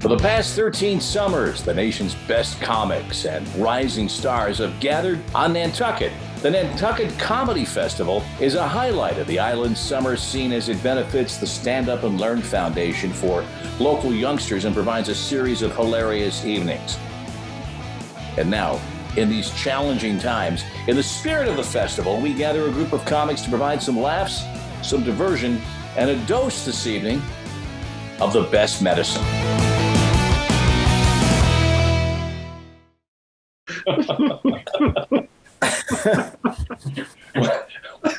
For the past 13 summers, the nation's best comics and rising stars have gathered on Nantucket. The Nantucket Comedy Festival is a highlight of the island's summer scene as it benefits the Standup and Learn Foundation for local youngsters and provides a series of hilarious evenings. And now, in these challenging times, in the spirit of the festival, we gather a group of comics to provide some laughs, some diversion, and a dose this evening of the best medicine.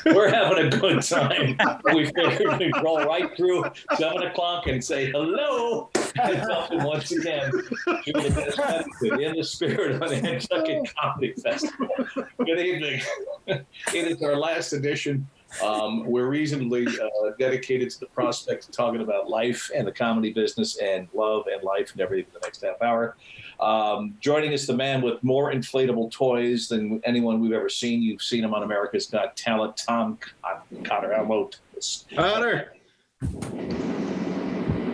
We're having a good time. We figured we'd roll right through 7 o'clock and say hello and welcome once again to the best medicine in the spirit of the Nantucket Comedy Festival. Good evening. It is our last edition. We're reasonably dedicated to the prospect of talking about life and the comedy business and love and life and everything for the next half hour. Joining us, the man with more inflatable toys than anyone we've ever seen. You've seen him on America's Got Talent. Tom Cotter. Hello. Cotter.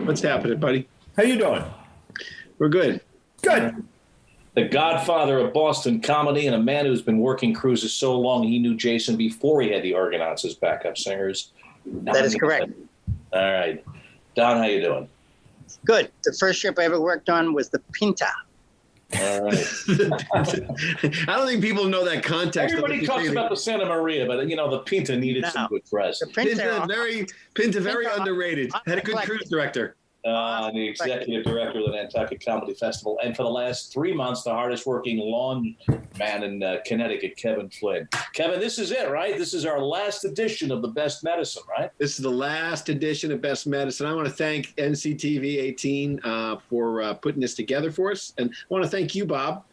What's happening, buddy? How you doing? We're good. Good. The godfather of Boston comedy and a man who's been working cruises so long he knew Jason before he had the organ as backup singers. That is correct. All right. Don, how you doing? Good. The first ship I ever worked on was the Pinta. All right. I don't think people know that context. Everybody talks about the Santa Maria, but the Pinta needed some good press. The Pinta very underrated. Had a good cruise director. The executive director of the Nantucket Comedy Festival, and for the last 3 months, the hardest working lawn man in Connecticut, Kevin Flynn. Kevin, this is it, right? This is our last edition of the Best Medicine, right? This is the last edition of Best Medicine. I want to thank NCTV18 for putting this together for us, and I want to thank you, Bob.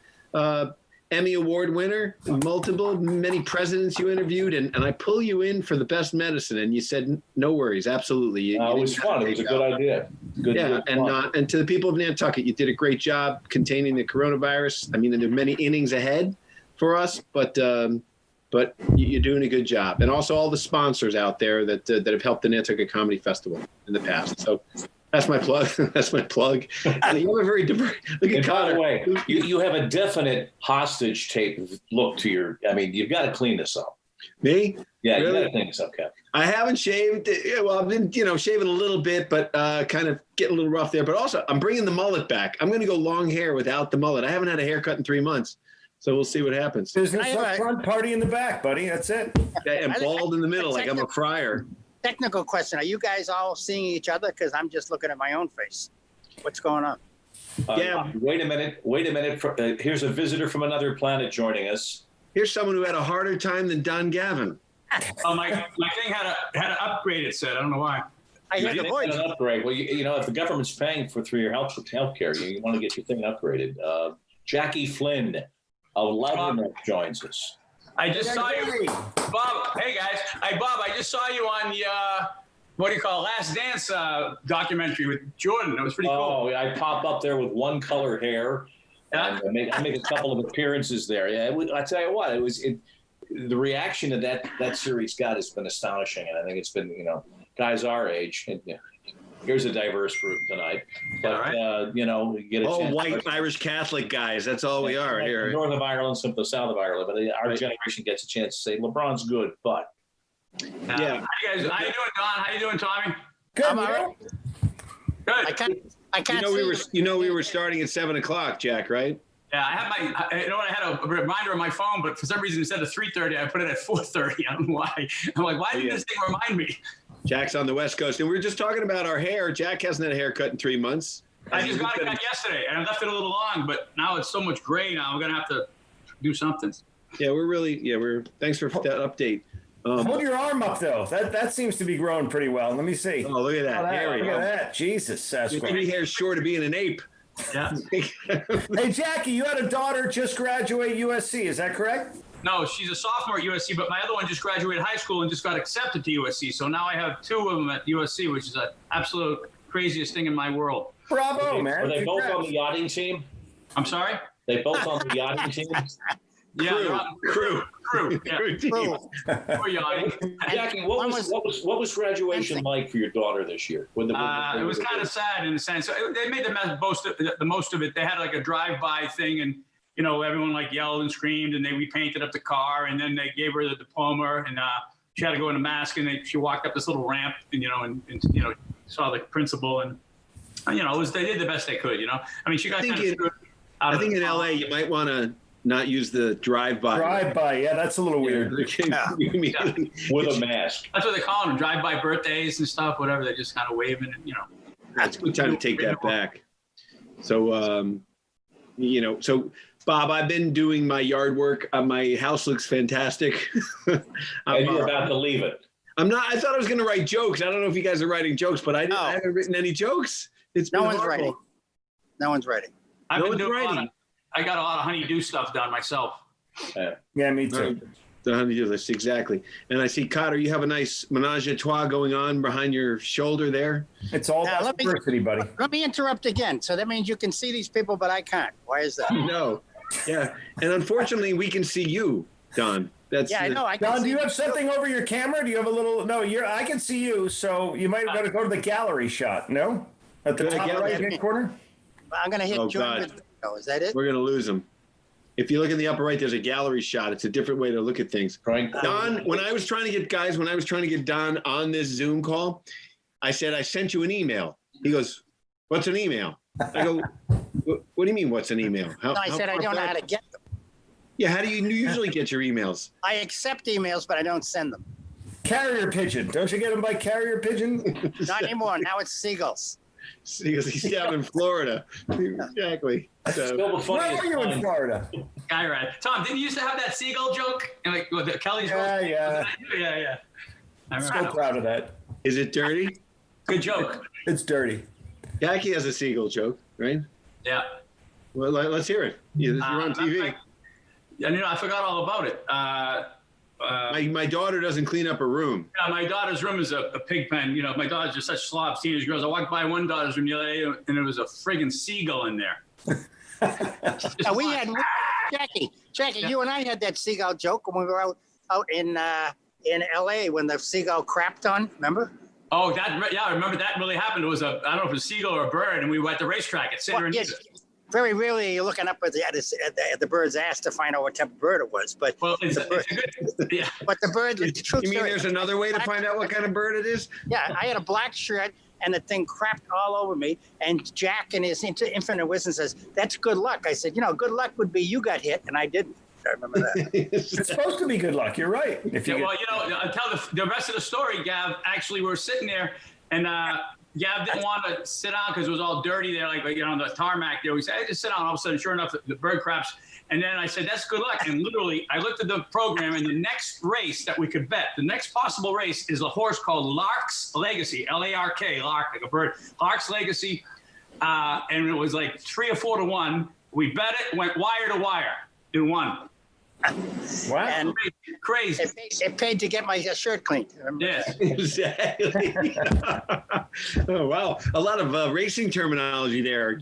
Emmy Award winner, many presidents you interviewed, and I pull you in for the Best Medicine, and you said, no worries, absolutely. It was fun. It was a good idea. And to the people of Nantucket, you did a great job containing the coronavirus. I mean, there are many innings ahead for us, but you're doing a good job. And also all the sponsors out there that have helped the Nantucket Comedy Festival in the past. So that's my plug. That's my plug. And you have a very diverse. Look at Connor. By the way, you have a definite hostage tape look to your. I mean, you've got to clean this up. Me? Yeah, really? You got to clean this up, Kevin. I haven't shaved. Well, I've been, shaving a little bit, but kind of getting a little rough there. But also, I'm bringing the mullet back. I'm going to go long hair without the mullet. I haven't had a haircut in 3 months. So we'll see what happens. Business up front, party in the back, buddy. That's it. And bald in the middle, like I'm a friar. Technical question. Are you guys all seeing each other? Because I'm just looking at my own face. What's going on? Yeah. Wait a minute. Here's a visitor from another planet joining us. Here's someone who had a harder time than Don Gavin. My thing had an upgrade, it said. I don't know why. I hear the voice. An upgrade. Well, if the government's paying for your health care, you want to get your thing upgraded. Jackie Flynn of Lebanon joins us. I just saw you, Bob. Hey guys, Bob. I just saw you on the Last Dance documentary with Jordan. That was pretty cool. Oh, I pop up there with one color hair. Yeah. And I make a couple of appearances there. Yeah, I tell you what, the reaction to that series got has been astonishing, and I think it's been guys our age. And, here's a diverse group tonight, but right. Get a chance. White Irish Catholic guys. That's all we are here. North of Ireland, some of the South of Ireland, but our generation gets a chance to say LeBron's good, but yeah. How you doing, Don? How you doing, Tommy? Good. I'm all right. Good. I can't see. We were starting at 7 o'clock, Jack, right? Yeah, I had a reminder on my phone, but for some reason instead of 3:30, I put it at 4:30. I don't know why. I'm like, why didn't this thing remind me? Jack's on the West Coast, and we were just talking about our hair. Jack hasn't had a haircut in 3 months. I just got it cut yesterday, and I left it a little long, but now it's so much gray now. I'm gonna have to do something. Yeah, thanks for that update. Hold your arm up though. That seems to be growing pretty well. Let me see. Oh, look at that. Look at that. Jesus, that's great. 3 hairs short of being an ape. Yeah. Hey, Jackie, you had a daughter just graduate USC. Is that correct? No, she's a sophomore at USC, but my other one just graduated high school and just got accepted to USC. So now I have 2 of them at USC, which is the absolute craziest thing in my world. Bravo, man. Are they Congrats. both on the yachting team? I'm sorry? They both on the yachting team? Crew. Yeah. True. We're yawning. Jackie, what was graduation like for your daughter this year? It was kind of sad in a sense. They made the most of it. They had like a drive-by thing, and everyone like yelled and screamed, and we painted up the car, and then they gave her the diploma, and she had to go in a mask, and she walked up this little ramp, and saw the principal, and they did the best they could. I mean, she got. I think in LA you might want to not use the drive-by. Drive-by, yeah, that's a little weird. With a mask. That's what they call them, drive-by birthdays and stuff, whatever. They're just kind of waving, and That's a good time to take that back. So, so Bob, I've been doing my yard work. My house looks fantastic. And you're about to leave it. I'm not. I thought I was going to write jokes. I don't know if you guys are writing jokes, but I haven't written any jokes. No one's writing. No one's writing. I got a lot of honey-do stuff done myself. Yeah, me too. The honey-do list, exactly. And I see, Cotter, you have a nice menage a trois going on behind your shoulder there. It's all about diversity, buddy. Let me interrupt again. So that means you can see these people, but I can't. Why is that? No. Yeah. And unfortunately, we can see you, Don. I know. Don, do you have something over your camera? Do you have a little? No, I can see you, so you might have got to go to the gallery shot. No, at the top right-hand corner. I'm going to hit join with video. Is that it? We're going to lose him. If you look in the upper right, there's a gallery shot. It's a different way to look at things. Don, when I was trying to get Don on this Zoom call, I said, I sent you an email. He goes, what's an email? I go, what do you mean, what's an email? I said, I don't know how to get them. Yeah, how do you usually get your emails? I accept emails, but I don't send them. Carrier pigeon. Don't you get them by carrier pigeon? Not anymore. Now it's seagulls. He's down in Florida. Exactly. So, where are you in Florida? Guy rat. Tom, didn't you used to have that seagull joke? Like with Kelly's Yeah. I'm so proud of that. Is it dirty? Good joke. It's dirty. Jackie has a seagull joke, right? Yeah. Well, let's hear it. You're on TV. I forgot all about it. My daughter doesn't clean up her room. Yeah, my daughter's room is a pig pen. My daughter's just such slobs, teenage girls. I walked by one daughter's room the other day, and there was a friggin' seagull in there. We had Jackie. You and I had that seagull joke when we were out in LA when the seagull crapped on. Remember? Oh, I remember that really happened. It was I don't know if it was a seagull or a bird, and we were at the racetrack at Santa Anita. Very rarely you're looking up at the bird's ass to find out what type of bird it was. But it's a good, yeah. But the bird. You mean there's another way to find out what kind of bird it is? Yeah, I had a black shirt and the thing crapped all over me. And Jack, in his infinite wisdom, says, "That's good luck." I said, good luck would be you got hit, and I didn't. I remember that. It's supposed to be good luck. You're right. I'll tell the rest of the story, Gav. Actually, we were sitting there, and Gav didn't want to sit down because it was all dirty there, on the tarmac there. We said, "Hey, just sit down." All of a sudden, sure enough, the bird craps. And then I said, "That's good luck." And literally, I looked at the program, and the next race that we could bet, the next possible race is a horse called Lark's Legacy, L-A-R-K, Lark, like a bird. Lark's Legacy, and it was like 3 or 4 to 1. We bet it, went wire to wire, and won. Wow. And crazy. It paid to get my shirt cleaned. Yes. Exactly. Oh, wow. A lot of racing terminology there.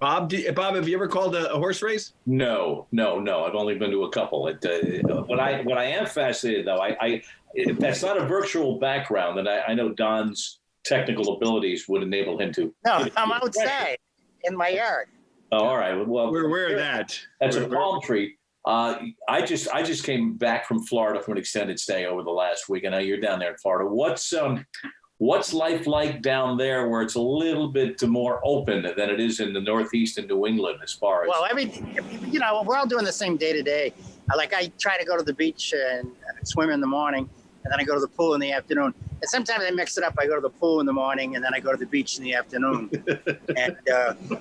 Bob, have you ever called a horse race? No. I've only been to a couple. What I am fascinated, though, that's not a virtual background, and I know Don's technical abilities would enable him to. No, I'm outside in my yard. Oh, all right. Well, we're aware of that. That's a palm tree. I just came back from Florida from an extended stay over the last week, and now you're down there in Florida. What's life like down there, where it's a little bit more open than it is in the Northeast and New England, as far as? Well, we're all doing the same day to day. I try to go to the beach and swim in the morning, and then I go to the pool in the afternoon. And sometimes I mix it up. I go to the pool in the morning, and then I go to the beach in the afternoon. And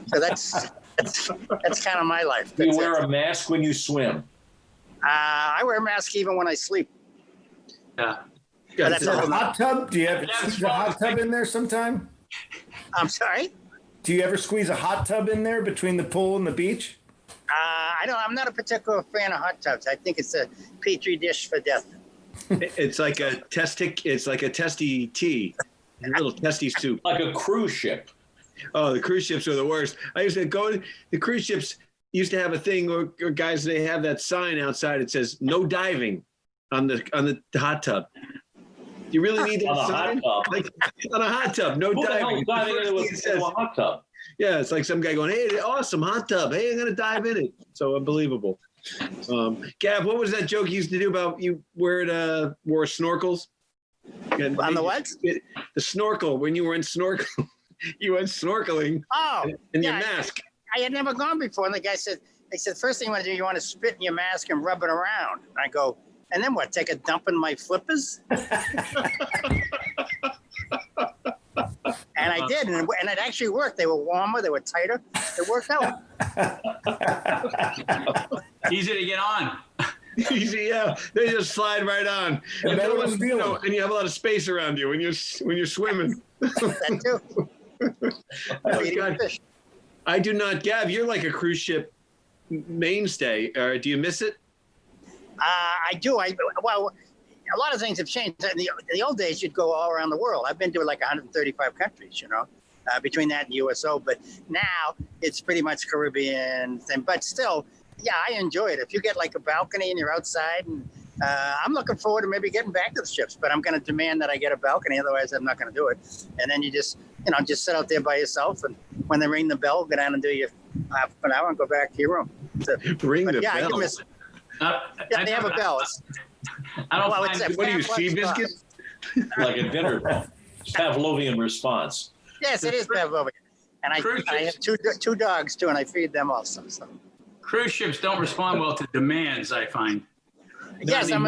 so that's kind of my life. Do you wear a mask when you swim? I wear a mask even when I sleep. Yeah. Is there a hot tub? Do you have a hot tub in there sometime? I'm sorry? Do you ever squeeze a hot tub in there between the pool and the beach? I'm not a particular fan of hot tubs. I think it's a petri dish for death. It's like a testy tea, a little testy soup. Like a cruise ship. Oh, the cruise ships are the worst. I used to go to the cruise ships. used to have a thing where guys, they have that sign outside. It says no diving on the hot tub. Do you really need that On a sign? hot tub. Like, on a hot tub, no Who the hell diving. is diving The first into thing it says. a hot tub? Yeah, it's like some guy going, hey, awesome, hot tub. Hey, I'm going to dive in it. So unbelievable. Gab, what was that joke you used to do about you wore snorkels? On the what? The snorkel, when you were in snorkel. You went snorkeling in your mask. I had never gone before. And the guy said, first thing you want to do, you want to spit in your mask and rub it around. And I go, and then what, take a dump in my flippers? And I did, and it actually worked. They were warmer, they were tighter. It worked out. Easy to get on. Easy, yeah. They just slide right on. And you have a lot of space around you when you're swimming. That too. Oh, God. I do not, Gab, you're like a cruise ship mainstay. Do you miss it? I do. Well, a lot of things have changed. In the old days, you'd go all around the world. I've been to like 135 countries, between that and USO. But now it's pretty much Caribbean thing. But still, yeah, I enjoy it. If you get like a balcony and you're outside, and I'm looking forward to maybe getting back to the ships. But I'm going to demand that I get a balcony, otherwise I'm not going to do it. And then you just sit out there by yourself, and when they ring the bell, go down and do your half an hour and go back to your room. Ring the bell. I do miss it. Yeah, they have a bell. What do you, sea biscuits? Like a dinner Pavlovian response. Yes, it is Pavlovian. And I have two dogs too, and I feed them also. So. Cruise ships don't respond well to demands, I find. Yes, I'm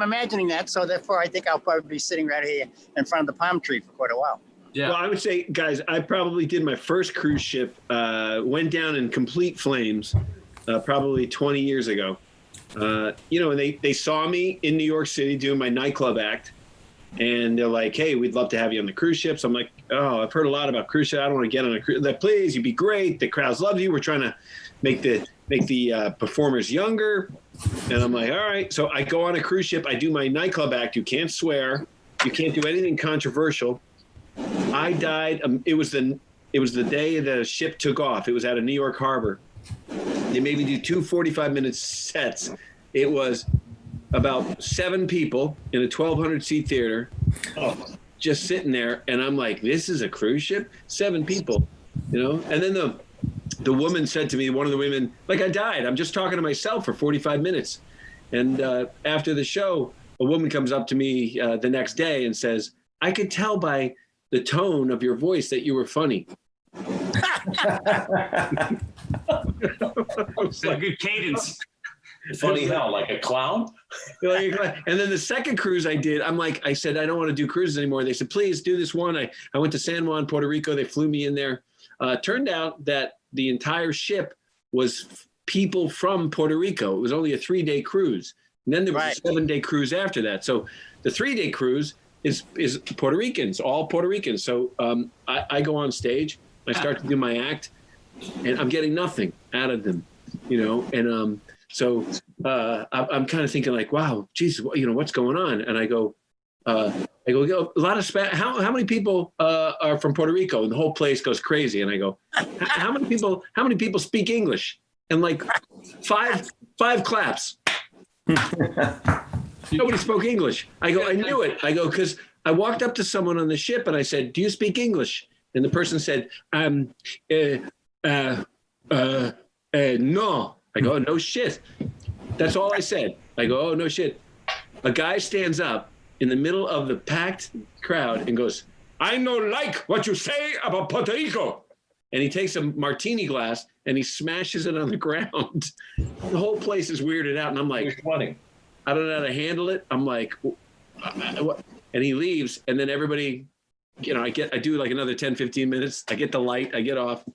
imagining that. So therefore, I think I'll probably be sitting right here in front of the palm tree for quite a while. Yeah. Well, I would say, guys, I probably did my first cruise ship, went down in complete flames, probably 20 years ago. And they saw me in New York City doing my nightclub act, and they're like, hey, we'd love to have you on the cruise ships. I'm like, oh, I've heard a lot about cruise ships. I don't want to get on a cruise. Like, please, you'd be great. The crowds love you. We're trying to make the performers younger. And I'm like, all right. So I go on a cruise ship. I do my nightclub act. You can't swear. You can't do anything controversial. I died. It was the day the ship took off. It was out of New York Harbor. They made me do 2 45-minute sets. It was about 7 people in a 1,200-seat theater, just sitting there. And I'm like, this is a cruise ship? 7 people, And then the woman said to me, one of the women, like, I died. I'm just talking to myself for 45 minutes. And after the show, a woman comes up to me the next day and says, I could tell by the tone of your voice that you were funny. It's a good cadence. Funny how, like a clown? And then the second cruise I did, I said, I don't want to do cruises anymore. They said, please do this one. I went to San Juan, Puerto Rico. They flew me in there. Turned out that the entire ship was people from Puerto Rico. It was only a 3-day cruise. And then there was a 7-day cruise after that. So the 3-day cruise is Puerto Ricans, all Puerto Ricans. So I go on stage. I start to do my act, and I'm getting nothing out of them, And so I'm kind of thinking like, wow, geez, what's going on? And I go, a lot of how many people are from Puerto Rico? And the whole place goes crazy. And I go, how many people speak English? And like five claps. Nobody spoke English. I go, I knew it. I go, because I walked up to someone on the ship and I said, do you speak English? And the person said, no. I go, oh, no shit. That's all I said. I go, oh, no shit. A guy stands up in the middle of the packed crowd and goes, I no like what you say about Puerto Rico. And he takes a martini glass and he smashes it on the ground. The whole place is weirded out. And I'm like, I don't know how to handle it. I'm like, what? And he leaves. And then everybody, I do like another 10, 15 minutes. I get the light. I get off.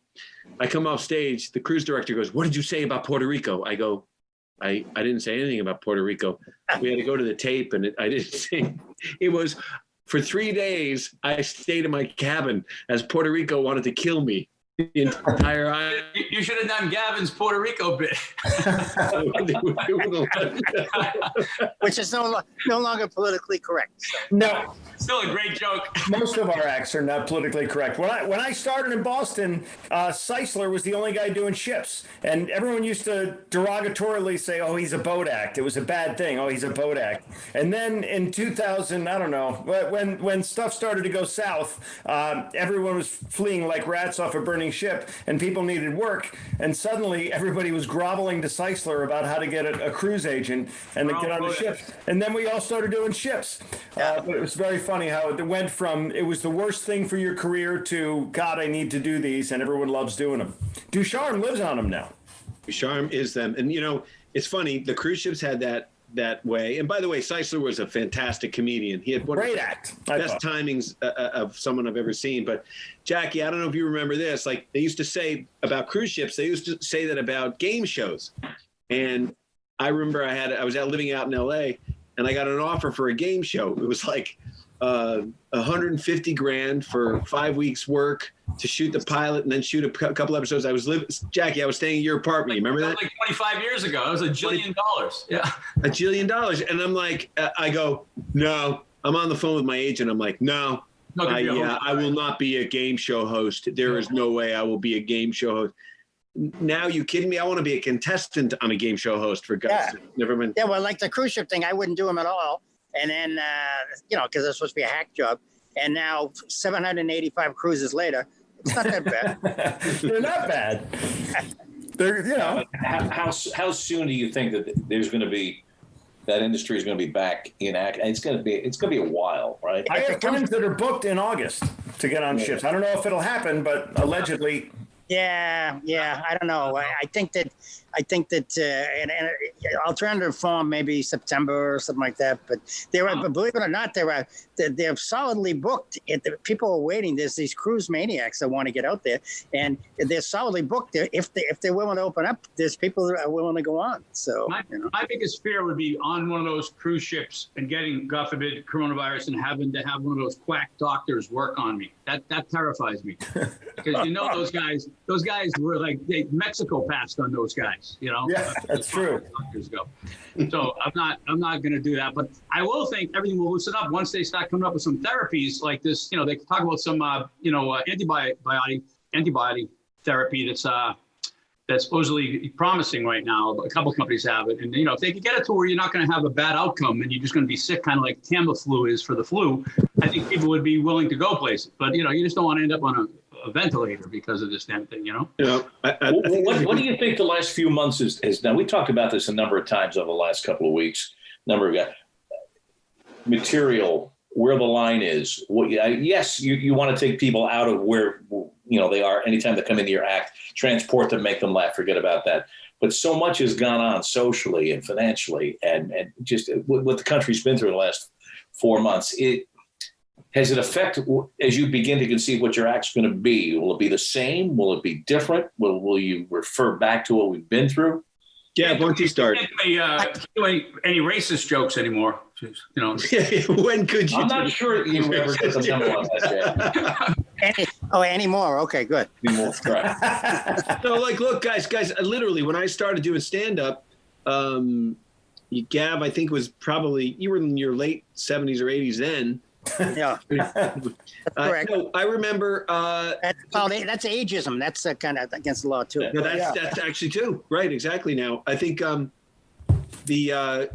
I come off stage. The cruise director goes, what did you say about Puerto Rico? I go, I didn't say anything about Puerto Rico. We had to go to the tape, and I didn't say. It was for 3 days. I stayed in my cabin as Puerto Rico wanted to kill me. the entire island. You should have done Gavin's Puerto Rico bit. Which is no longer politically correct. So. No. Still a great joke. Most of our acts are not politically correct. When I started in Boston, Seisler was the only guy doing ships, and everyone used to derogatorily say, "Oh, he's a boat act." It was a bad thing. "Oh, he's a boat act." And then in 2000, I don't know, when stuff started to go south, everyone was fleeing like rats off a burning ship, and people needed work. And suddenly, everybody was groveling to Seisler about how to get a cruise agent and to get on the ship. And then we all started doing ships. But it was very funny how it went from it was the worst thing for your career to God, I need to do these, and everyone loves doing them. Ducharme lives on them now. Ducharme is them, and it's funny. The cruise ships had that way. And by the way, Seisler was a fantastic comedian. He had one of the best timings of someone I've ever seen. But Jackie, I don't know if you remember this. Like they used to say about cruise ships, they used to say that about game shows. And I remember I was living out in LA, and I got an offer for a game show. It was like $150,000 for 5 weeks work to shoot the pilot and then shoot a couple episodes. Jackie, I was staying in your apartment. You remember that? Like 25 years ago. It was $1 jillion. Yeah. $1 jillion. And I'm like, I go, no. I'm on the phone with my agent. I'm like, no. I will not be a game show host. There is no way I will be a game show host. Now, you kidding me? I want to be a contestant on a game show host, for God's sake. Never mind. Yeah, well, like the cruise ship thing, I wouldn't do them at all. And then, because it's supposed to be a hack job. And now, 785 cruises later, it's not that bad. They're not bad. They're, How soon do you think that there's going to be that industry is going to be back in act? It's going to be a while, right? I have friends that are booked in August to get on ships. I don't know if it'll happen, but allegedly. Yeah. I don't know. I think that and alternative form maybe September or something like that. But believe it or not, they're solidly booked. People are waiting. There's these cruise maniacs that want to get out there, and they're solidly booked. If they're willing to open up, there's people that are willing to go on. So my biggest fear would be on one of those cruise ships and getting, God forbid, coronavirus and having to have one of those quack doctors work on me. That terrifies me, because those guys were like Mexico passed on those guys. Yeah, that's true. Doctors go. So I'm not going to do that, but I will think everything will loosen up once they start coming up with some therapies like this. They can talk about some antibody therapy that's supposedly promising right now. A couple of companies have it, and if they can get it to where you're not going to have a bad outcome and you're just going to be sick, kind of like Tamiflu is for the flu, I think people would be willing to go places. But you just don't want to end up on a ventilator because of this damn thing, what do you think the last few months has done? We talked about this a number of times over the last couple of weeks. Material, where the line is. Yes, you want to take people out of where they are anytime they come into your act, transport them, make them laugh, forget about that. But so much has gone on socially and financially, and just what the country's been through the last 4 months. Has it affected, as you begin to conceive what your act's going to be? Will it be the same? Will it be different? Will you refer back to what we've been through? Yeah, once you start. Can't do any racist jokes anymore. When could you? I'm not sure you ever get the memo on that, Jay. Anymore. Okay, good. Anymore, right. No, look, guys, literally, when I started doing stand-up, Gav, I think was probably, you were in your late 70s or 80s then. Yeah, that's correct. I remember. That's ageism. That's kind of against the law too. No, that's actually too right. Exactly. Now, I think the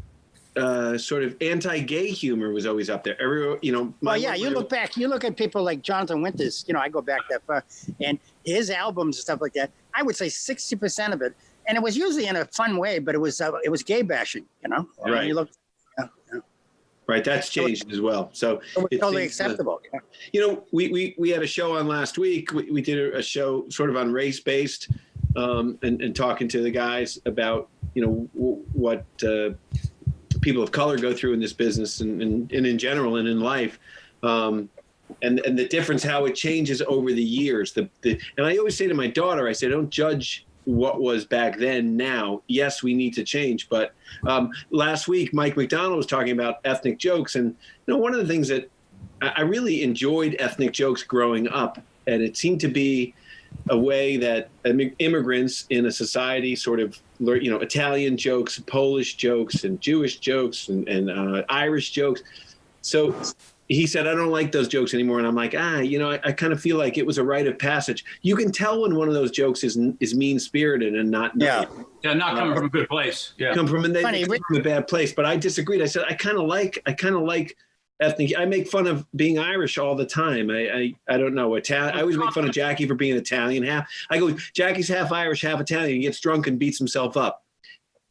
sort of anti-gay humor was always up there. You look back. You look at people like Jonathan Winters. I go back that far, and his albums and stuff like that. I would say 60% of it, and it was usually in a fun way, but it was gay bashing. Right. You look. Right, that's changed as well. So it's totally acceptable. We had a show on last week. We did a show sort of on race-based, and talking to the guys about what people of color go through in this business and in general and in life, and the difference, how it changes over the years. And I always say to my daughter, I say, don't judge what was back then now. Yes, we need to change. But last week, Mike McDonald was talking about ethnic jokes. And one of the things that I really enjoyed ethnic jokes growing up, and it seemed to be a way that immigrants in a society sort of learn, Italian jokes, Polish jokes, and Jewish jokes, and Irish jokes. So he said, I don't like those jokes anymore. And I'm like, I kind of feel like it was a rite of passage. You can tell when one of those jokes is mean-spirited and not not coming from a good place. Yeah, come from a bad place. But I disagreed. I said, I kind of like ethnic. I make fun of being Irish all the time. I don't know. Italian. I always make fun of Jackie for being Italian. I go, Jackie's half Irish, half Italian. He gets drunk and beats himself up.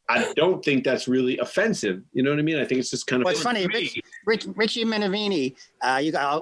I don't think that's really offensive. You know what I mean? I think it's just kind of. What's funny, Richie Minervini,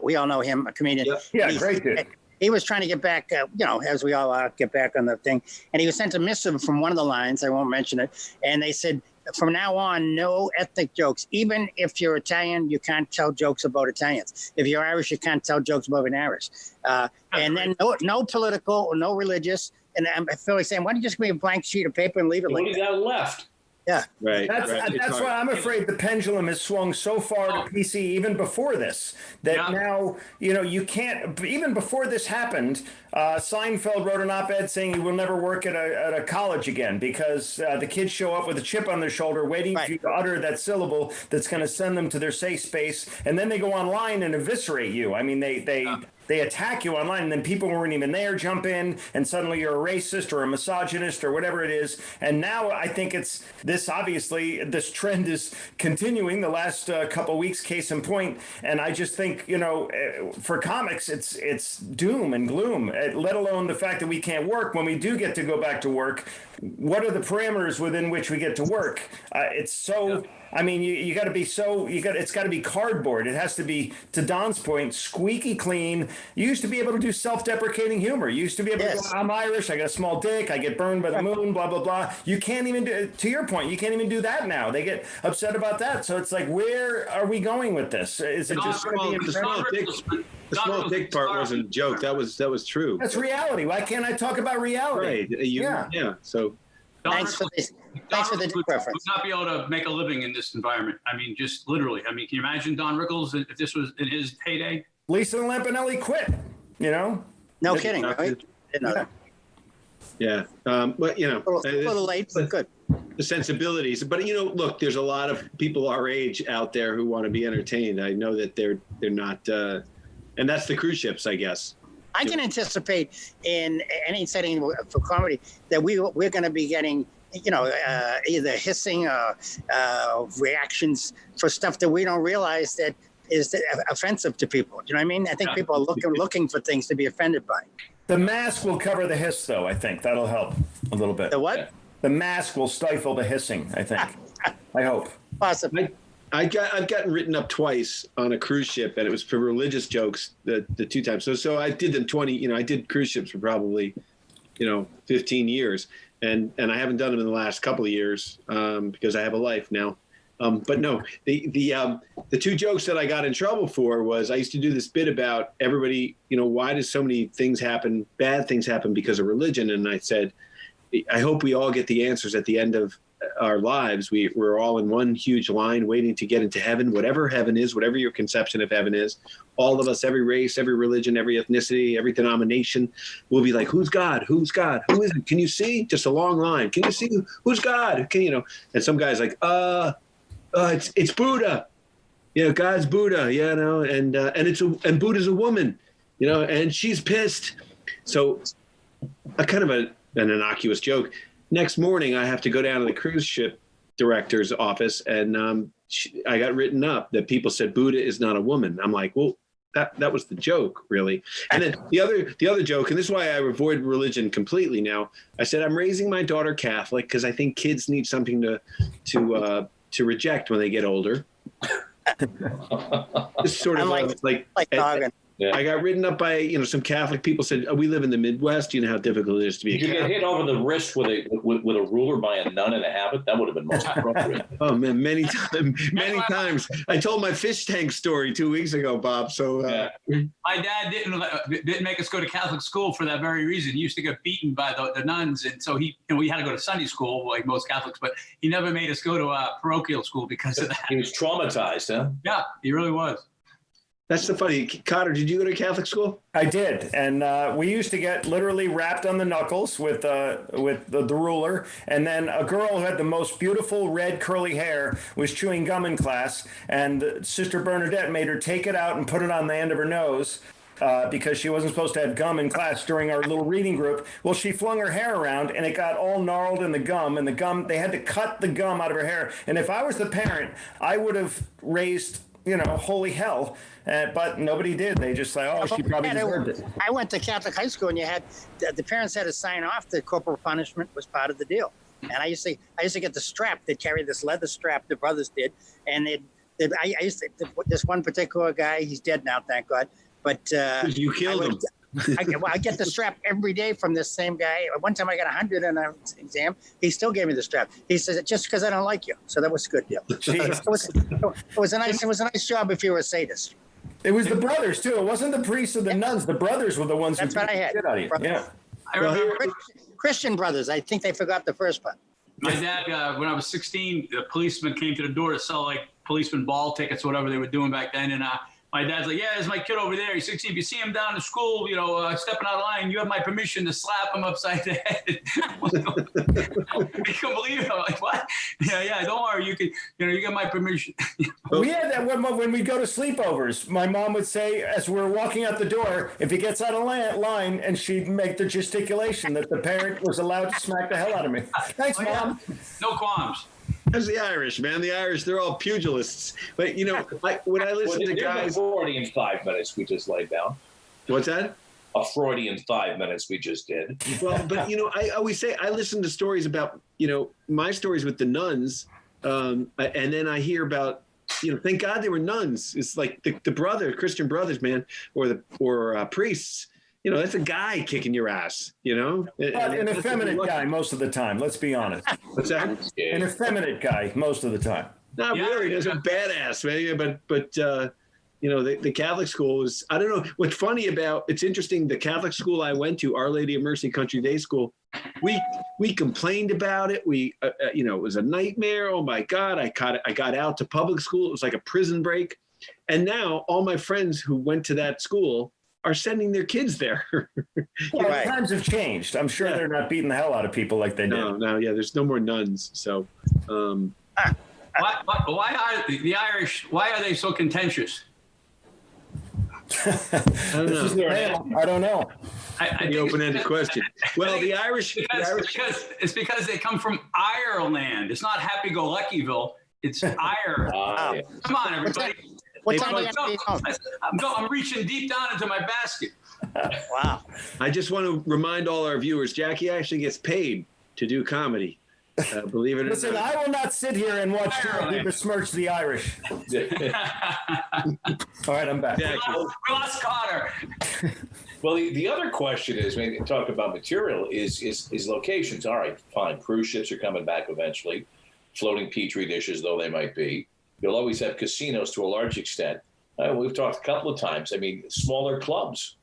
we all know him, a comedian. Yeah, great dude. He was trying to get back, as we all are, get back on the thing. And he was sent a missive from one of the lines. I won't mention it. And they said, from now on, no ethnic jokes. Even if you're Italian, you can't tell jokes about Italians. If you're Irish, you can't tell jokes about an Irish. And then no political or no religious. And I'm Philly saying, why don't you just give me a blank sheet of paper and leave it what like do you got left? Yeah, right. That's why I'm afraid the pendulum has swung so far to PC even before this that now, you can't, even before this happened, Seinfeld wrote an op-ed saying he will never work at a college again because the kids show up with a chip on their shoulder waiting for you to utter that syllable that's going to send them to their safe space. And then they go online and eviscerate you. I mean, they attack you online, and then people who weren't even there jump in, and suddenly you're a racist or a misogynist or whatever it is. And now I think this trend is continuing the last couple of weeks, case in point. And I just think, for comics, it's doom and gloom, let alone the fact that we can't work. When we do get to go back to work, what are the parameters within which we get to work? It's so... I mean, you got to be it's got to be cardboard. It has to be, to Don's point, squeaky clean. You used to be able to do self-deprecating humor. You used to be able to go, I'm Irish, I got a small dick, I get burned by the moon, blah, blah, blah. You can't even do, to your point, you can't even do that now. They get upset about that. So it's like, where are we going with this? Is it just going to be the small dick part wasn't a joke. That was true. That's reality. Why can't I talk about reality? Right. Yeah. So Thanks for the dick reference. Would not be able to make a living in this environment. I mean, just literally. I mean, can you imagine Don Rickles if this was in his heyday? Lisa Lampanelli quit. No kidding, right? Yeah. But a little late, but good. The sensibilities. But look, there's a lot of people our age out there who want to be entertained. I know that they're not, and that's the cruise ships, I guess. I can anticipate in any setting for comedy that we're going to be getting, either hissing or reactions for stuff that we don't realize that is offensive to people. Do you know what I mean? I think people are looking for things to be offended by. The mask will cover the hiss, though, I think. That'll help a little bit. The what? The mask will stifle the hissing, I think. I hope. Possibly. I've gotten written up twice on a cruise ship, and it was for religious jokes the two times. So I did them 20. I did cruise ships for probably, 15 years, and I haven't done them in the last couple of years because I have a life now. But no, the two jokes that I got in trouble for was I used to do this bit about everybody. Why does so many things happen? Bad things happen because of religion, and I said, I hope we all get the answers at the end of our lives. We're all in one huge line waiting to get into heaven, whatever heaven is, whatever your conception of heaven is. All of us, every race, every religion, every ethnicity, every denomination will be like, who's God? Who's God? Who is it? Can you see? Just a long line. Can you see who's God? And some guy's like, it's Buddha. God's Buddha, and Buddha's a woman, and she's pissed. So a kind of an innocuous joke. Next morning, I have to go down to the cruise ship director's office, and I got written up that people said Buddha is not a woman. I'm like, well, that was the joke, really. And then the other joke, and this is why I avoid religion completely now. I said I'm raising my daughter Catholic because I think kids need something to reject when they get older. It's sort of like dogging. Yeah. I got written up by some Catholic people. Said, we live in the Midwest. You know how difficult it is to be. Did you get hit over the wrist with a ruler by a nun in a habit? That would have been most appropriate. Oh man, many times. I told my fish tank story 2 weeks ago, Bob. So my dad didn't make us go to Catholic school for that very reason. He used to get beaten by the nuns, and so we had to go to Sunday school like most Catholics, but he never made us go to parochial school because of that. He was traumatized, huh? Yeah, he really was. That's the funny. Cotter, did you go to Catholic school? I did, and we used to get literally rapped on the knuckles with the ruler, and then a girl who had the most beautiful red curly hair was chewing gum in class, and Sister Bernadette made her take it out and put it on the end of her nose. Because she wasn't supposed to have gum in class during our little reading group. Well, she flung her hair around and it got all gnarled in the gum, and they had to cut the gum out of her hair. And if I was the parent, I would have raised, holy hell. But nobody did. They just like, oh, she probably deserved it. I went to Catholic high school, and the parents had to sign off that corporal punishment was part of the deal. And I used to get the strap. They'd carry this leather strap, the brothers did, and I used to, this one particular guy, he's dead now, thank God. But you killed him. I get the strap every day from this same guy. One time I got 100 in an exam. He still gave me the strap. He says, just because I don't like you. So that was a good deal. It was a nice job if you were a sadist. It was the brothers too. It wasn't the priests or the nuns. The brothers were the ones That's who what I had. Shit out of you. Yeah. I remember Christian brothers. I think they forgot the first part. my dad, when I was 16, the policeman came to the door to sell like policeman ball tickets, whatever they were doing back then. And my dad's like, yeah, there's my kid over there. He's 16. If you see him down in school, stepping out of line, you have my permission to slap him upside the head. I couldn't believe it. I'm like, what? Yeah, don't worry. You can, you get my permission. We had that when we go to sleepovers. My mom would say, as we're walking out the door, if he gets out of line, and she'd make the gesticulation that the parent was allowed to smack the hell out of me. Thanks, Mom. No qualms. That's the Irish, man. The Irish, they're all pugilists. But, when I listen to guys... A Freudian 5 minutes we just laid down. What's that? A Freudian 5 minutes we just did. Well, but, I always say, I listen to stories about, my stories with the nuns, and then I hear about, thank God they were nuns. It's like the Christian brothers, man, or priests. That's a guy kicking your ass, But an effeminate guy most of the time, let's be honest. What's that? An effeminate guy most of the time. Not really. He's a badass, man. But the Catholic school is, I don't know. What's funny it's interesting, the Catholic school I went to, Our Lady of Mercy Country Day School, we complained about it. It was a nightmare. Oh my God. I got out to public school. It was like a prison break. And now all my friends who went to that school are sending their kids there. Well, times have changed. I'm sure they're not beating the hell out of people like they did. No, there's no more nuns. So, why are the Irish? Why are they so contentious? I don't know. I the open-ended question. Well, the Irish, it's because they come from Ireland. It's not Happy-Go-Luckyville. It's Ireland. Come on, everybody. What time do you have to be home? I'm reaching deep down into my basket. Wow. I just want to remind all our viewers, Jackie actually gets paid to do comedy. Believe it or not. Listen, I will not sit here and watch Jackie besmirch the Irish. All right, I'm back. We lost Cotter. Well, the other question is, when you talk about material, is locations. All right, fine. Cruise ships are coming back eventually. Floating petri dishes, though they might be. You'll always have casinos to a large extent. We've talked a couple of times. I mean, smaller clubs.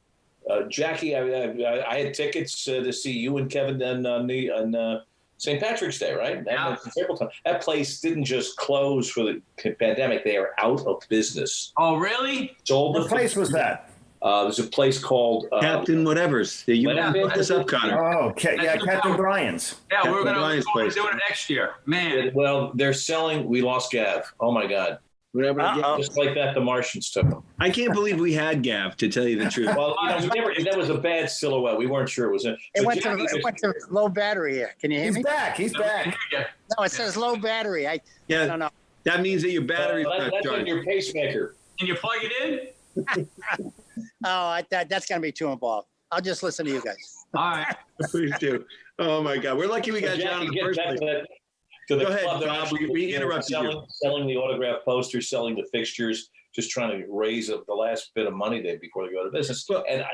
Jackie, I had tickets to see you and Kevin on St. Patrick's Day, right? Yeah. That place didn't just close for the pandemic. They are out of business. Oh, really? What place was that? There's a place called Captain Whatever's. You brought this up, Connor. Oh, Captain Brian's. Yeah, we're going to place. do it next year. Man. Well, they're selling. We lost Gav. Oh my God. Just like that, the Martians took him. I can't believe we had Gav, to tell you the truth. Well, that was a bad silhouette. We weren't sure it was. It went to low battery here. Can you hear me? He's back. No, it says low battery. I don't know. That means that your battery's not that's charged. in your pacemaker. Can you plug it in? That's going to be too involved. I'll just listen to you guys. All right. Please do. Oh my God, we're lucky we got John in the first place. To the Go ahead, club, Bob. We interrupted you. Selling the autograph posters, selling the fixtures, just trying to raise the last bit of money before they go to business. And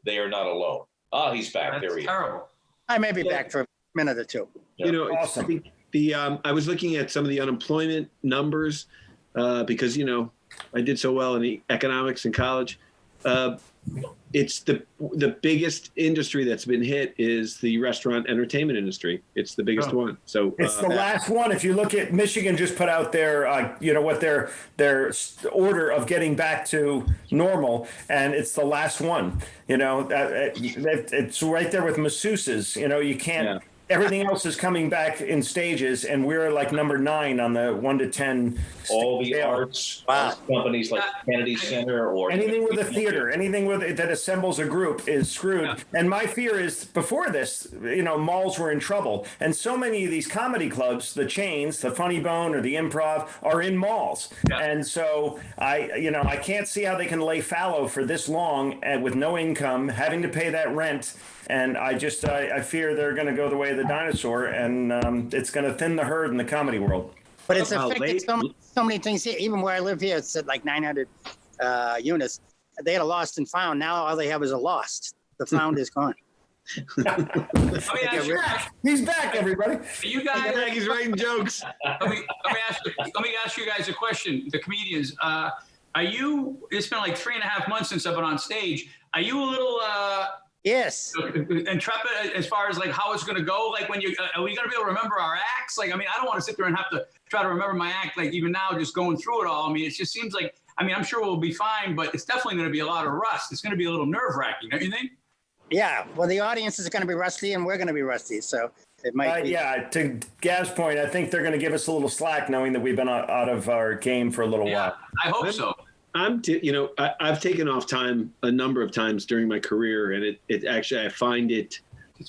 they are not alone. He's back. There he is. Terrible. I may be back for a minute or two. Yeah. Awesome. I think I was looking at some of the unemployment numbers because I did so well in the economics in college. it's the biggest industry that's been hit is the restaurant entertainment industry. It's the biggest one. So it's the last one. If you look at Michigan, just put out their, what their order of getting back to normal, and it's the last one. It's right there with masseuses. You can't. Yeah. Everything else is coming back in stages, and we're like number 9 on the 1 to 10. All the arts companies like Kennedy Center or anything with a theater, anything that assembles a group is screwed. Yeah. And my fear is, before this, malls were in trouble, and so many of these comedy clubs, the chains, the Funny Bone or the Improv, are in malls. Yeah. And so I can't see how they can lay fallow for this long and with no income, having to pay that rent. And I fear they're going to go the way of the dinosaur, and it's going to thin the herd in the comedy world. But it's affected so many things here. Even where I live here, it's at like 900 units. They had a lost and found. Now all they have is a lost. The found is gone. He's back, everybody. You guys, he's writing jokes. Let me ask you guys a question. The comedians, it's been like 3.5 months since I've been on stage. Are you a little yes intrepid as far as like how it's going to go? Like when are we going to be able to remember our acts? Like, I mean, I don't want to sit there and have to try to remember my act. Like even now, just going through it all. I mean, it just seems like, I'm sure we'll be fine, but it's definitely going to be a lot of rust. It's going to be a little nerve wracking, don't you think? Yeah. Well, the audience is going to be rusty and we're going to be rusty. So it might be. Yeah. To Gav's point, I think they're going to give us a little slack knowing that we've been out of our game for a little while. I hope so. I've taken off time a number of times during my career, and it actually, I find it's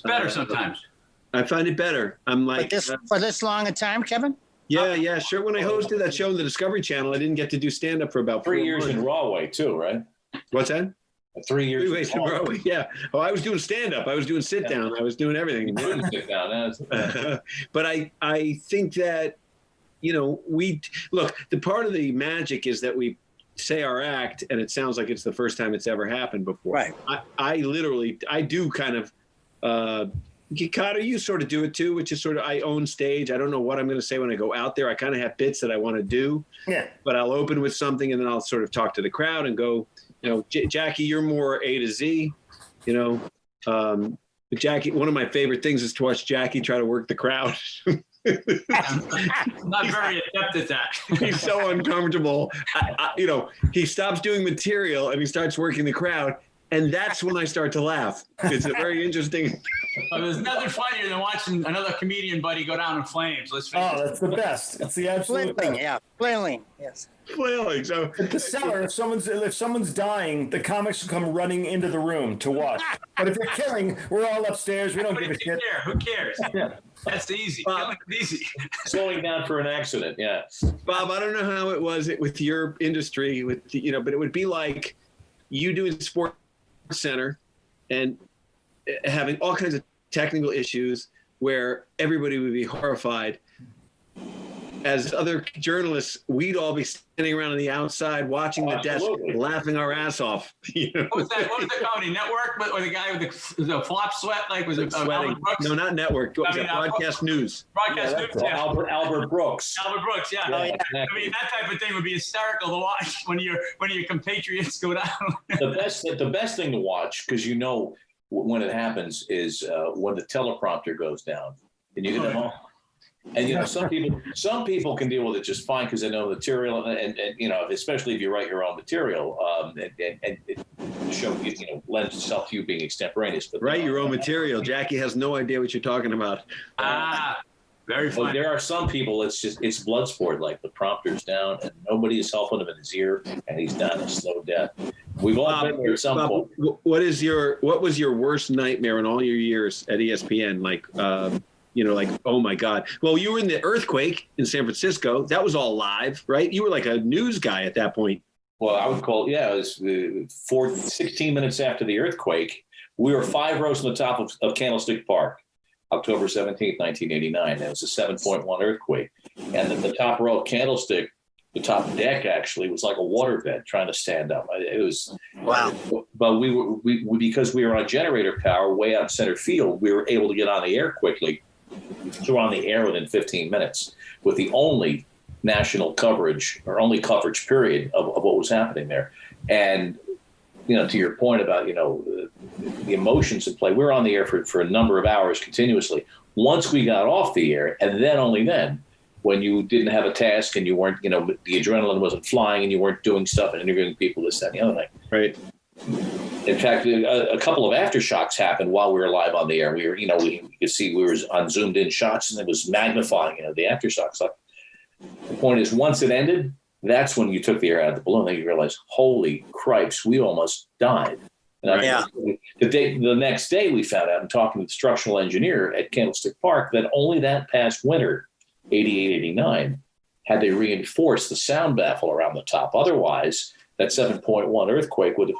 better sometimes. I find it better. I'm like for this long a time, Kevin. Yeah, sure. When I hosted that show on the Discovery Channel, I didn't get to do stand up for about 3 years in Broadway too, right? What's that? 3 years in Broadway. Yeah. Oh, I was doing stand up. I was doing sit down. I was doing everything. Sit down. But I think that the part of the magic is that we say our act and it sounds like it's the first time it's ever happened before. Right. I do kind of Kato, you sort of do it too, which is sort of, I own stage. I don't know what I'm going to say when I go out there. I kind of have bits that I want to do. Yeah. But I'll open with something and then I'll sort of talk to the crowd and go, Jackie, you're more A to Z, Jackie, one of my favorite things is to watch Jackie try to work the crowd. I'm not very adept at that. He's so uncomfortable. He stops doing material and he starts working the crowd. And that's when I start to laugh. It's a very interesting. There's nothing funnier than watching another comedian buddy go down in flames. Let's face it. That's the best. It's the absolute flailing, best. Flailing, yes. Flailing. So at the cellar, if someone's dying, the comics will come running into the room to watch. But if you're killing, we're all upstairs. We don't give a shit. Who cares? Yeah. That's easy. Bob, easy. Slowing down for an accident. Yeah. Bob, I don't know how it was with your industry, but it would be like you doing Sports Center and having all kinds of technical issues where everybody would be horrified. As other journalists, we'd all be standing around on the outside watching the desk, laughing our ass off. What was that? What was the Comedy Network? Or the guy with the flop sweat? Like, was it Albert Brooks? No, not Network. Broadcast News. Broadcast News. Yeah. Albert Brooks. Albert Brooks. Yeah. Yeah. Exactly. I mean, that type of thing would be hysterical to watch when your compatriots go down. The best thing to watch, because when it happens, is when the teleprompter goes down, and you get them all. And some people can deal with it just fine because they know the material, and especially if you write your own material, and it lends itself to you being extemporaneous. But write your own material. Jackie has no idea what you're talking about. Very funny. Well, there are some people. It's blood sport. Like the prompter's down, and nobody is helping him in his ear, and he's dying a slow death. We've all been there at some point. What was your worst nightmare in all your years at ESPN? Like. Oh my God. Well, you were in the earthquake in San Francisco. That was all live, right? You were like a news guy at that point. Well, I would call it was 16 minutes after the earthquake. We were 5 rows on the top of Candlestick Park, October 17th, 1989. It was a 7.1 earthquake. And the top row of Candlestick, the top deck actually was like a waterbed trying to stand up. It was wow. But we because we were on generator power way out in center field, we were able to get on the air quickly. So we're on the air within 15 minutes with the only national coverage or only coverage period of what was happening there. And to your point about, the emotions at play, we were on the air for a number of hours continuously. Once we got off the air, and then only then, when you didn't have a task and you weren't, the adrenaline wasn't flying and you weren't doing stuff and interviewing people, this, that, and the other thing. Right. In fact, a couple of aftershocks happened while we were live on the air. We were, we could see we were on zoomed in shots, and it was magnifying, the aftershocks. Like, the point is, once it ended, that's when you took the air out of the balloon. Then you realize, holy cripes, we almost died. And the next day we found out, and talking to the structural engineer at Candlestick Park, that only that past winter, 88, 89, had they reinforced the sound baffle around the top. Otherwise, that 7.1 earthquake would have,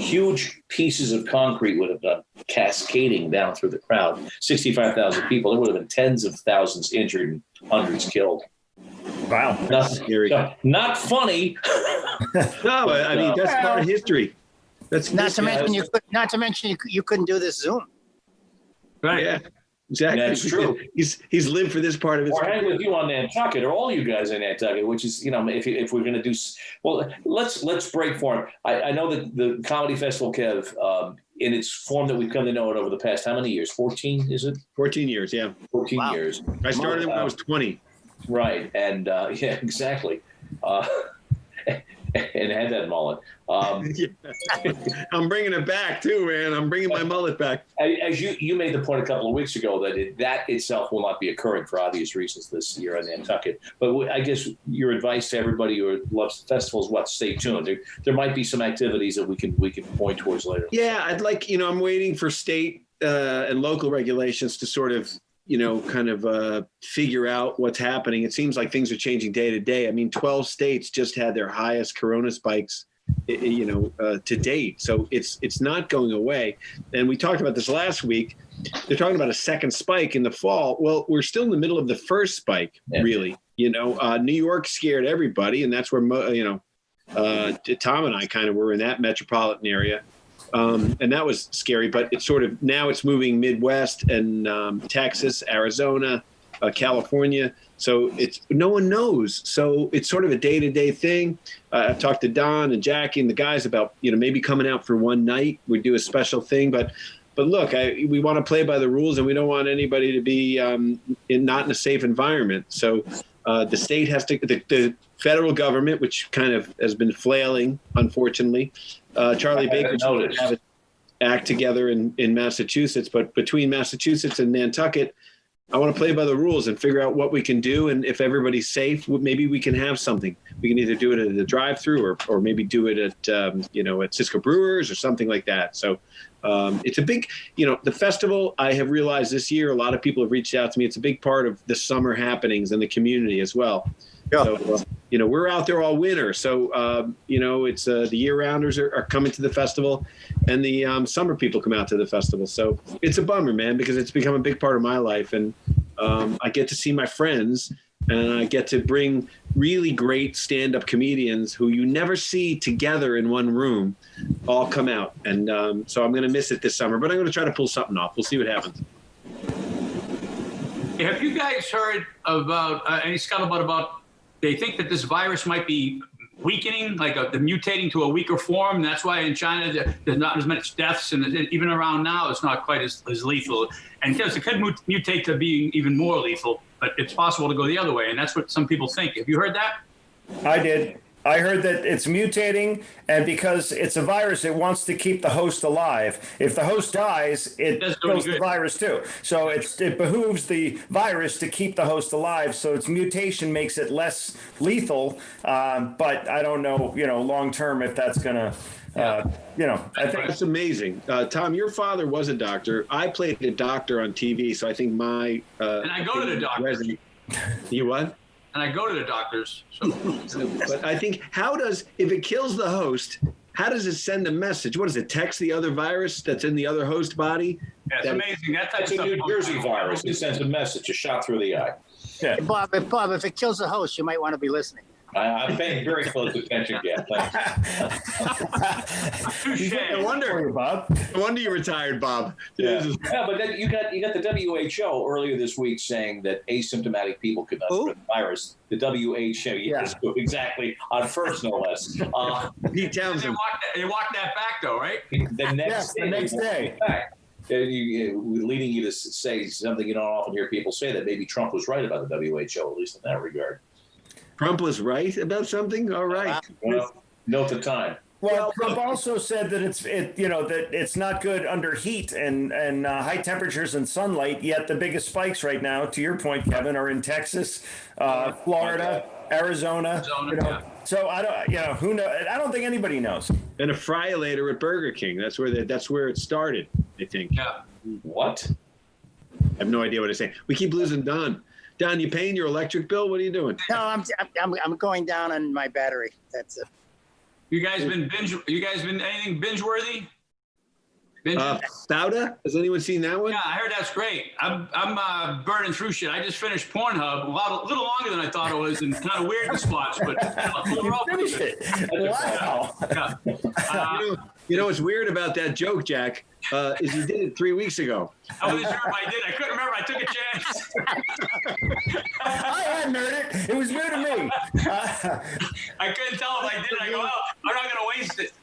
huge pieces of concrete would have done cascading down through the crowd. 65,000 people. There would have been tens of thousands injured and hundreds killed. Wow. Not funny. No, I mean, that's part of history. That's not to mention you couldn't do this Zoom. Right. Yeah, exactly. That's true. He's lived for this part of his Or career. hang with you on Nantucket, or all you guys in Nantucket, which is, if we're going to do, well, let's break form. I know that the Comedy Festival, Kev, in its form that we've come to know it over the past, how many years? 14, is it? 14 years, yeah. 14 years. I started when I was 20. Right. And yeah, exactly. And had that mullet. I'm bringing it back too, man. I'm bringing my mullet back. As you made the point a couple of weeks ago that that itself will not be occurring for obvious reasons this year in Nantucket. But I guess your advice to everybody who loves the festival is what? Stay tuned. There might be some activities that we can point towards later. Yeah, I'd like, I'm waiting for state and local regulations to sort of, figure out what's happening. It seems like things are changing day to day. I mean, 12 states just had their highest corona spikes, to date. So it's not going away. And we talked about this last week. They're talking about a second spike in the fall. Well, we're still in the middle of the first spike, really. New York scared everybody, and that's where, Tom and I kind of were in that metropolitan area. And that was scary, but it's sort of, now it's moving Midwest and Texas, Arizona, California. So no one knows. So it's sort of a day-to-day thing. I've talked to Don and Jackie and the guys about, maybe coming out for one night. We do a special thing, but look, we want to play by the rules, and we don't want anybody to be not in a safe environment. So the state has to, the federal government, which kind of has been flailing, unfortunately. Charlie Baker have it act together in Massachusetts, but between Massachusetts and Nantucket, I want to play by the rules and figure out what we can do. And if everybody's safe, maybe we can have something. We can either do it at the drive-through or maybe do it at, at Cisco Brewers or something like that. So it's a big, the festival, I have realized this year, a lot of people have reached out to me. It's a big part of the summer happenings in the community as well. Yeah. So, we're out there all winter. So, it's the year-rounders are coming to the festival, and the summer people come out to the festival. So it's a bummer, man, because it's become a big part of my life. And I get to see my friends, and I get to bring really great stand-up comedians who you never see together in one room all come out. And so I'm going to miss it this summer, but I'm going to try to pull something off. We'll see what happens. Have you guys heard about any scuttlebutt about they think that this virus might be weakening, like the mutating to a weaker form? And that's why in China there's not as much deaths, and even around now it's not quite as lethal. And because it could mutate to being even more lethal, but it's possible to go the other way, and that's what some people think. Have you heard that? I did. I heard that it's mutating, and because it's a virus, it wants to keep the host alive. If the host dies, it kills the virus too. So it behooves the virus to keep the host alive. So its mutation makes it less lethal. But I don't know, long term if that's gonna. I think that's amazing. Tom, your father was a doctor. I played a doctor on TV, so I think my and I go to the doctor. You what? And I go to the doctors. So. But I think, if it kills the host, how does it send a message? What does it text the other virus that's in the other host body? Yeah, it's amazing. That's a New Jersey virus. It sends a message, a shot through the eye. Yeah. Bob, if it kills the host, you might want to be listening. I'm paying very close attention, Gav. Thanks. No wonder, Bob. No wonder you retired, Bob. Yeah, but then you got the WHO earlier this week saying that asymptomatic people could not spread the virus. The WHO, yes, exactly, on first, no less. Pete Townsend. They walked that back, though, right? The next day. Leading you to say something you don't often hear people say, that maybe Trump was right about the WHO, at least in that regard. Trump was right about something? All right. Well, note the time. Well, Trump also said that it's not good under heat and high temperatures and sunlight. Yet the biggest spikes right now, to your point, Kevin, are in Texas, Florida, Arizona. So I don't, who knows? I don't think anybody knows. And a fry-later at Burger King. That's where it started, I think. Yeah. What? I have no idea what I'm saying. We keep losing Don. Don, you paying your electric bill? What are you doing? No, I'm going down on my battery. That's it. You guys been anything binge worthy? Fauda? Has anyone seen that one? Yeah, I heard that's great. I'm burning through shit. I just finised Pornhb, a little longer than I thought it was, and kind of weird in spots, but overall, finished it. Wow. Yeah. You know what's weird about that joke, Jack, is you did it 3 weeks ago. I wasn't sure if I did. I couldn't remember. I took a chance. I hadn't heard it. It was new to me. I couldn't tell if I did. I go, well, I'm not going to waste it.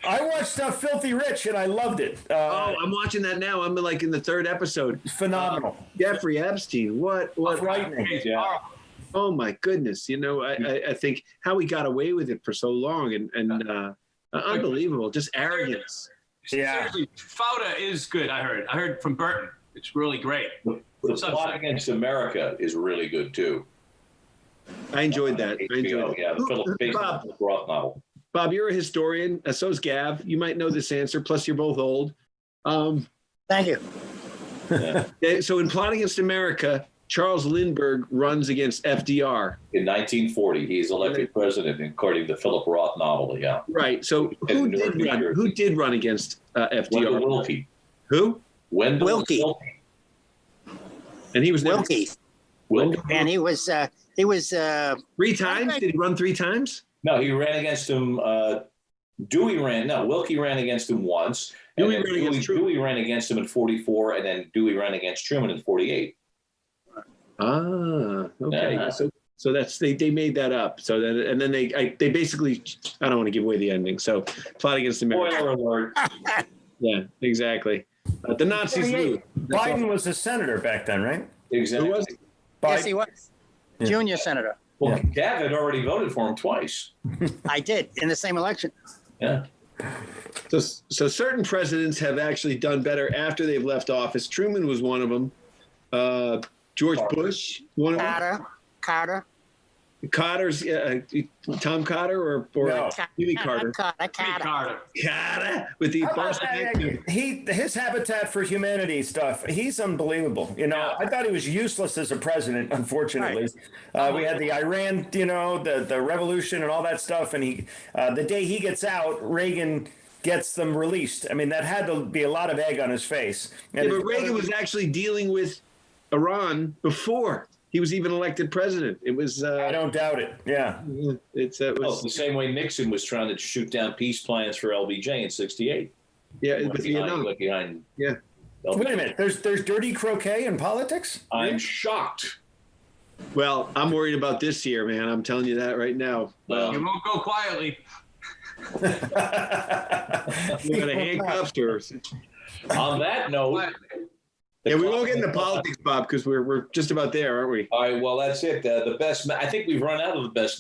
I watched Filthy Rich and I loved it. I'm watching that now. I'm like in the third episode. Phenomenal. Jeffrey Epstein. What frightening. Yeah. Oh my goodness. I think how he got away with it for so long and unbelievable. Just arrogance. Yeah. Seriously, Fauda is good, I heard from Burton. It's really great. The Plot Against America is really good too. I enjoyed that. The Philip Roth novel. Bob, you're a historian. So's Gav. You might know this answer. Plus, you're both old. Thank you. Yeah. So in Plot Against America, Charles Lindbergh runs against FDR. In 1940, he's elected president, according to the Philip Roth novel. Yeah. Right. So who did run against FDR? Wendell Willkie. Who? Wendell Willkie. And he was Willkie. And he was 3 times. Did he run 3 times? No, he ran against him. Willkie ran against him once. Dewey ran against him in 44, and then Dewey ran against Truman in 48. Ah, okay. Yeah. So that's they made that up. So then and then they basically, I don't want to give away the ending. So Plot Against America. Spoiler alert. Yeah, exactly. The Nazis lose. Biden was a senator back then, right? Exactly. Who was? Yes, he was. Junior senator. Well, Gav had already voted for him twice. I did in the same election. Yeah. So certain presidents have actually done better after they've left office. Truman was one of them. George Bush, one of them. Carter. Carter's Tom Carter or No. Jimmy Carter. Carter. Carter with the Boston accent. His Habitat for Humanity stuff. He's unbelievable. I thought he was useless as a president. Unfortunately, we had the Iran, the revolution and all that stuff. And the day he gets out, Reagan gets them released. I mean, that had to be a lot of egg on his face. And but Reagan was actually dealing with Iran before he was even elected president. It was. I don't doubt it. Yeah. It's the same way Nixon was trying to shoot down peace plans for LBJ in '68. Yeah, but behind. Yeah. Wait a minute. There's dirty croquet in politics? I'm shocked. Well, I'm worried about this year, man. I'm telling you that right now. You won't go quietly. You got a handcuffs or. On that note. Yeah, we won't get into politics, Bob, because we're just about there, aren't we? All right, well, that's it. The best. I think we've run out of the best.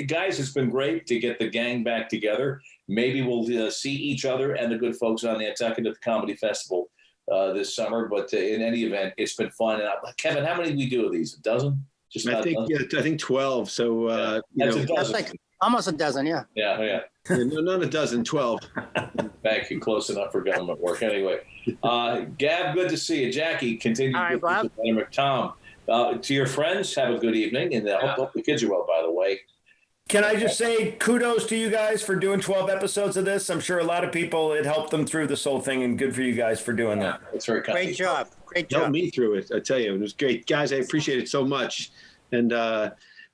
Guys, it's been great to get the gang back together. Maybe we'll see each other and the good folks on Nantucket Comedy Festival this summer. But in any event, it's been fun. And Kevin, how many did we do of these? A dozen? I think 12. So that's a dozen. That's like almost a dozen. Yeah. Yeah. No, not a dozen. 12. Thank you. Close enough for government work. Anyway, Gab, good to see you. Jackie, continue. All right, Bob. Tom, to your friends, have a good evening, and hope the kids are well. By the way, can I just say kudos to you guys for doing 12 episodes of this? I'm sure a lot of people, it helped them through this whole thing, and good for you guys for doing that. That's very kind. Great job. Helped me through it. I tell you, it was great, guys. I appreciate it so much. And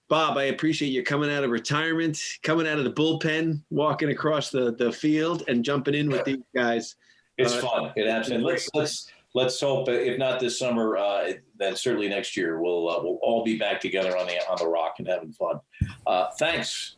Bob, I appreciate you coming out of retirement, coming out of the bullpen, walking across the field, and jumping in with these guys. It's fun. It absolutely. Let's hope, if not this summer, then certainly next year we'll all be back together on the Rock and having fun. Thanks.